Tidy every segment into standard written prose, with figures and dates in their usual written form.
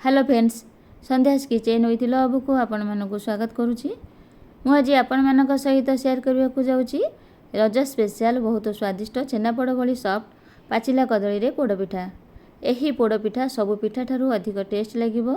Hello friends, Sandhya's kitchen with love को आपण मानक स्वागत करुच्ची। मुझे आपण मानक सहित शेयर करने को जाऊँगी रज स्पेशल बहुत स्वादिष्ट छेनापोड़ भली सॉफ्ट पाचिला कदली रे पोड़पिठा। यही पोड़पिठा सबु पिठा ठारू अधिक टेस्ट लगिबो।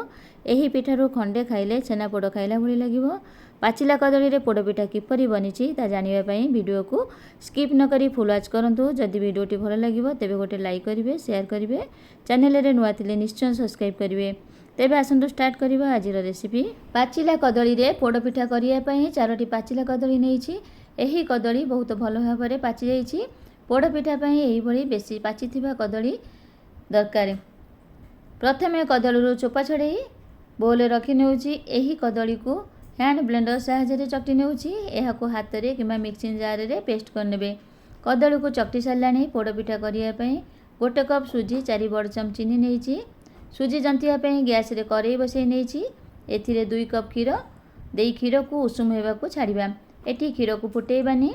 यही पिठारू खंडे खाइले छेनापोड़ खाइला भली लगिबो। पाचिला कदली रे पोड़पिठा किपरि बनिछि ता जानिबा पई वीडियो को स्किप न करी फुल वॉच करंतु। जदि वीडियोटी भल लगिबो तेबे गोटे लाइक करिवे, शेयर करिवे, चैनल रे नुआ थिले निश्चय सब्सक्राइब करिवे। तेबे आसंतु स्टार्ट करिबा आजिर रेसिपी। पाचिला कदली रे पोड़पिठा करिया पई 4टी पाचिला कदली नेइछि। एही कदली बहुत भल भाबरे पाचि जाइछि। पोड़पिठा पई एही भली बेसी पाचिथिबा कदली दरकार। प्रथमे कदली चोपा छड़े बोले रखी नेउछि। एही कदली को हैंड ब्लेंडर सहायता चकटी नेउछि। एहाको हाथ रे किबा मिक्सिंग जार रे पेस्ट करनेबे। कदली को चकटी सारलानी। पोड़पिठा करिया पई 1 कप सुजी, 4 बड़ चमच चीनी नेइछि। सुजी जंतिया पई गैस रे करेई बसई नेइछि। एथिरे 2 कप क्षीर देई क्षीर को उषुम हेबाकू छाड़िबा। एठी क्षीर को फुटेइबानी।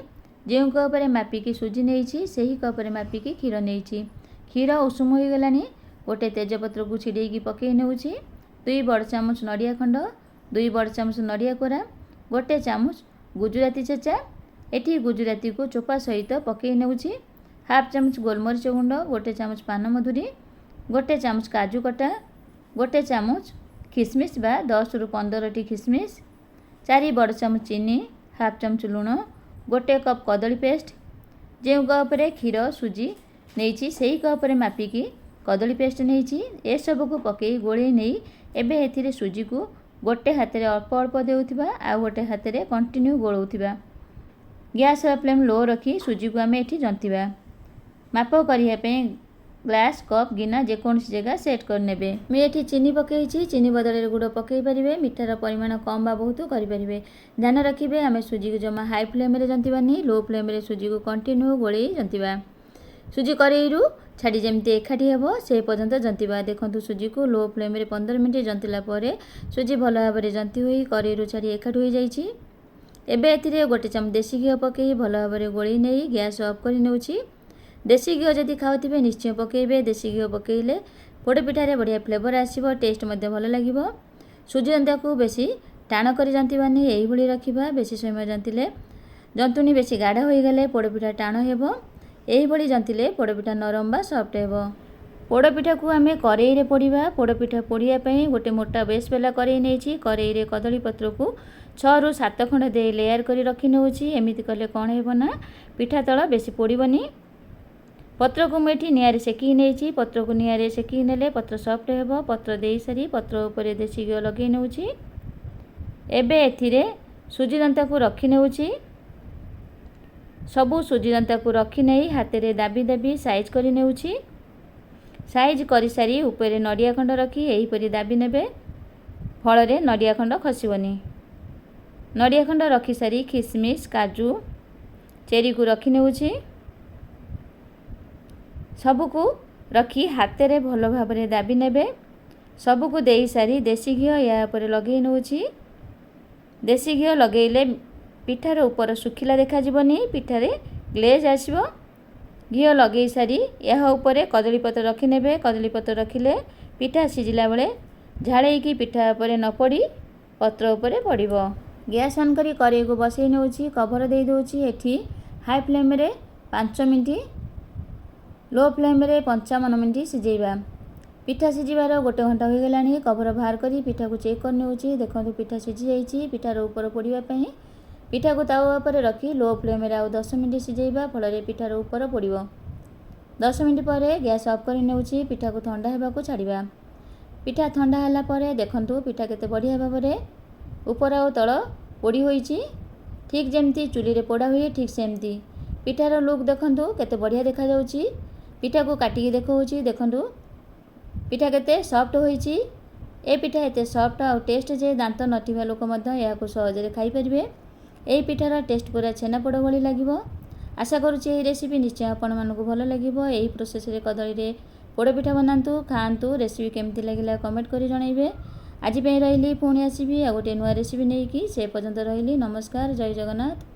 जेउ कप रे मापिकी सुजी नेइछि सेही कप रे मापिकी क्षीर नेइछि। क्षीर उषुम होई गलानी। गोटे तेजपत्र को छिड़ेकी पकई नेउछि। 2 बड़ चामच नड़िया खंड, 2 बड़ चामच नड़िया कोरा, गोटे चामच गुजराती चेचा। एठी गुजराती को चोपा सहित पकई नेउछि। हाफ चामच गोलमरीच गुंड, गोटे चामच पान मधुरी, गोटे चामच काजू कटा, गोटे चामच किसमिश बा 10 रु 15 टी किसमिश, 4 बड़ चामच चीनी, हाफ चामच लुण, गोटे कप कदली पेस्ट। जो कप रे क्षीर सुजी नेइछि सेही कप रे मापिकी कदली पेस्ट नेइछि। ए सब को पकई गोळेई नेई एबे एथिरे सुजी को गोटे हाथ रे अल्प अल्प देउथिबा आ गोटे हाथ रे कंटिन्यू गोळौथिबा। गैस फ्लेम लो रखी सुजी को आमे एठी जंतिबा। माप करिया पे ग्लास कप गिना जेकोसी जगह सेट करनेबे। मैं एठी चीनी पकईछि। चीनी बदले गुड़ पकई पारिबे। मिठार परिमाण कम बा बहुत करि पारिबे। ध्यान रखिबे आमे सुजी को जमा हाई फ्लेम रे जंतिबानी। लो फ्लेम रे सुजी को कंटिन्यू गोळेई जंतिबा। सुजी करेईरु छाड़ी जेमती एकाठी हेबो से पर्यंत जंतिबा। देखंतु सुजी को लो फ्लेम रे 15 मिनिट जंतिला परे सुजी भल भाबरे जंति होई करेईरु छाड़ी एकाठी होई जाइछि। एबे एथिरे गोटे चमच देसी घी पकई भल भाबरे गोळेई नेई गैस ऑफ करि नेउछि। देसी घी जदि खाउथिबे निश्चय पकेइबे। देसी घी पकेइले पोड़पिठारे बढ़िया फ्लेवर आसीबो, टेस्ट मध्य भल लागिबो। सुजी जंतिया को बेसी टाण करि जंतिबानी, एही भली रखिबा। बेसी समय जंतिले जंतुनी बेसी गाढ़ा होई गले पोड़पिठा टाण हेबो। एही भली जंतिले पोड़पिठा नरम बा सॉफ्ट हेबो। पोड़पिठा को आमे करेई रे पोड़िबा। पोड़पिठा पोड़िया पई गोटे मोटा बेस पेला करेई नेछि। करेई रे कदली पत्र को 6 रु 7 खंड दे लेयर करि रखि नेउछि। एमिति कले कोन हेबो ना पिठा तळ बेसी पोड़िबनी। पत्र को मुझे निआरे सेकी नेछि। पत्र को निआरे सेकी नेले पत्र सॉफ्ट हेबो। पत्र देई सारी पत्र ऊपर देसी घी लगे नेउछि। एबे एथिरे सुजी दंता को रखी नेउछि। सबु सुजी दंता को रखी नेई हाथ रे दाबी दाबी साइज करि नेउछि। साइज करि सारी ऊपर नड़िया खंड रखी एही परि दाबी नेबे। फल रे नड़िया खंड खसिबनी। नड़िया खंड रखी सारी किसमिश काजू चेरी को रखी नेउछि। सबको रखी हाथ रे भल भाबरे दाबी नेबे। सबको देई सारी देसी घी या पर लगे नेउछि। देसी घी लगेइले पिठार ऊपर सुखिला देखा जिवनी, पिठारे ग्लेज आसीबो। घी लगेई सारी या ऊपर कदली पत्र रखी नेबे। कदली पत्र रखिले पिठा सिजिला बेले झाड़ेई की पिठा ऊपर न पड़ी पत्र ऊपर पड़िबो। गैस ऑन करी करेई को बसई नेउछि। कवर देई दोछि। एठी हाई फ्लेम रे 5 मिनिट, लो फ्लेम रे 55 मिनिट सिझेइबा। पिठा सिझिबार गोटे घंटा हो गलानी। कवर बाहर करी पिठा को चेक कर नेउछि। देखंतु पिठा सिझि जाइछि। पिठार ऊपर पोड़िबा पई पिठा को तावा पर रखी लो फ्लेम रे आ 10 मिनिट सिझेइबा। फल रे पिठार ऊपर पोड़िबो। 10 मिनिट परे गैस ऑफ करी नेउछि। पिठा को ठंडा हेबाकू छाड़िबा। पिठा ठंडा हला परे देखंतु पिठा केते बढ़िया भाबरे ऊपर आ तळ पोड़ी होइछि। ठीक जेमती चुली रे पोड़ा हुए ठीक सेमती पिठार लुक देखंतु केते बढ़िया देखा जाउछि। पिठा को काटिकी देखौछि। देखंतु पिठा केते सॉफ्ट होइछि। ए पिठा एते सॉफ्ट आ टेस्ट जे दांत नथिबा लोक मध्य याको सहज रे खाई परिबे। एई पिठार टेस्ट पूरा छेनापोड़ भली लागिबो। आशा करूछि एई रेसिपी निश्चय आपण मानकु भल लागिबो। एई प्रोसेस रे कदली रे पोड़ पिठा बनांतु, खाआंतु। रेसिपी केमती लागिला कमेंट करि जणाइबे। आज पे रहिली पुणी आसीबी आ गोटे नुआ रेसिपी नेकी। से पर्यंत रहिली। नमस्कार, जय जगन्नाथ।